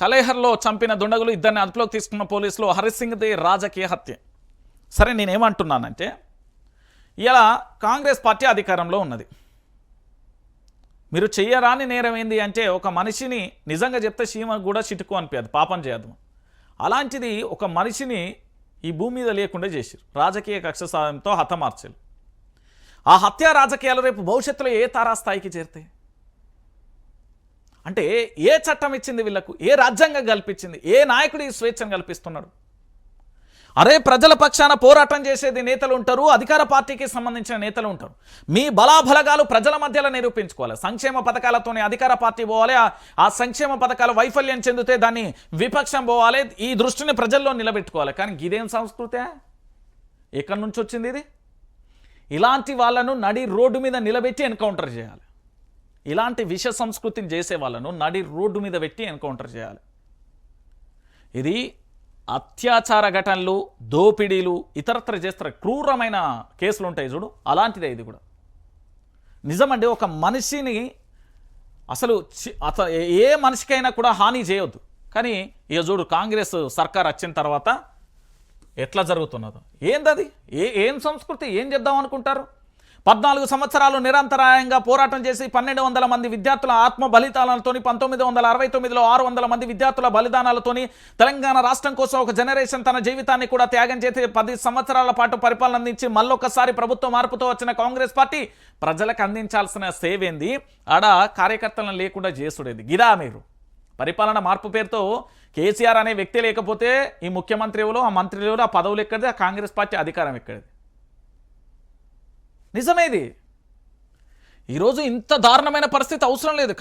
కలేహర్లో చంపిన దుండగులు ఇద్దరిని అదుపులోకి తీసుకున్న పోలీసులు. హరి సింగ్ది రాజకీయ హత్య. సరే, నేనేమంటున్నానంటే ఇలా కాంగ్రెస్ పార్టీ అధికారంలో ఉన్నది. మీరు చెయ్యరాని నేరం ఏంది అంటే ఒక మనిషిని నిజంగా చెప్తే చీమ కూడా చిటుకు అనిపించదు, పాపం చేయదు. అలాంటిది ఒక మనిషిని ఈ భూమి మీద లేకుండా చేశారు. రాజకీయ కక్ష సాధనతో హతమార్చారు. ఆ హత్య రాజకీయాలు రేపు భవిష్యత్తులో ఏ తారాస్థాయికి చేరుతాయి? అంటే ఏ చట్టం ఇచ్చింది వీళ్లకు? ఏ రాజ్యాంగం కల్పించింది? ఏ నాయకుడు ఈ స్వేచ్ఛను కల్పిస్తున్నాడు? అరే, ప్రజల పక్షాన పోరాటం చేసేది నేతలు ఉంటారు, అధికార పార్టీకి సంబంధించిన నేతలు ఉంటారు. మీ బలాబలగాలు ప్రజల మధ్యలో నిరూపించుకోవాలి. సంక్షేమ పథకాలతోనే అధికార పార్టీ పోవాలి, ఆ సంక్షేమ పథకాలు వైఫల్యం చెందితే దాన్ని విపక్షం పోవాలి, ఈ దృష్టిని ప్రజల్లో నిలబెట్టుకోవాలి. కానీ ఇదేం సంస్కృతే? ఎక్కడి నుంచి వచ్చింది ఇది? ఇలాంటి వాళ్ళను నడి రోడ్డు మీద నిలబెట్టి ఎన్కౌంటర్ చేయాలి. ఇలాంటి విష సంస్కృతిని చేసే వాళ్ళను నడి రోడ్డు మీద పెట్టి ఎన్కౌంటర్ చేయాలి. ఇది అత్యాచార ఘటనలు, దోపిడీలు, ఇతరత్ర చేస్తారు క్రూరమైన కేసులు ఉంటాయి చూడు, అలాంటిదే ఇది కూడా. నిజమండి, ఒక మనిషిని అసలు ఏ మనిషికైనా కూడా హాని చేయొద్దు. కానీ ఇక చూడు, కాంగ్రెస్ సర్కార్ వచ్చిన తర్వాత ఎట్లా జరుగుతున్నదో ఏందది? ఏం సంస్కృతి? ఏం చేద్దాం అనుకుంటారు? 14 సంవత్సరాలు నిరంతరాయంగా పోరాటం చేసి 1200 మంది విద్యార్థుల ఆత్మ బలిదానాలతోని, 1969లో 600 మంది విద్యార్థుల బలిదానాలతోని తెలంగాణ రాష్ట్రం కోసం ఒక జనరేషన్ తన జీవితాన్ని కూడా త్యాగం చేసి 10 సంవత్సరాల పాటు పరిపాలన అందించి మళ్ళొకసారి ప్రభుత్వ మార్పుతో వచ్చిన కాంగ్రెస్ పార్టీ ప్రజలకు అందించాల్సిన సేవేంది? ఆడ కార్యకర్తలను లేకుండా చేసుడేది. గిదా మీరు పరిపాలన మార్పు పేరుతో కేసీఆర్ అనే వ్యక్తి లేకపోతే ఈ ముఖ్యమంత్రి ఎవరో, ఆ మంత్రులు ఎవరో, ఆ పదవులు ఎక్కడిది, ఆ కాంగ్రెస్ పార్టీ అధికారం ఎక్కడిది? నిజమేది. ఈరోజు ఇంత దారుణమైన పరిస్థితి అవసరం లేదు.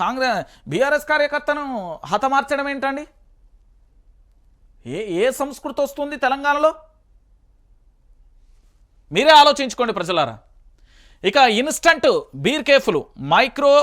బీఆర్ఎస్ కార్యకర్తను హతమార్చడం ఏంటండి? ఏ సంస్కృతి వస్తుంది తెలంగాణలో? మీరే ఆలోచించుకోండి ప్రజలారా. ఇక ఇన్స్టంట్ బీర్ కేఫ్లు, మైక్రో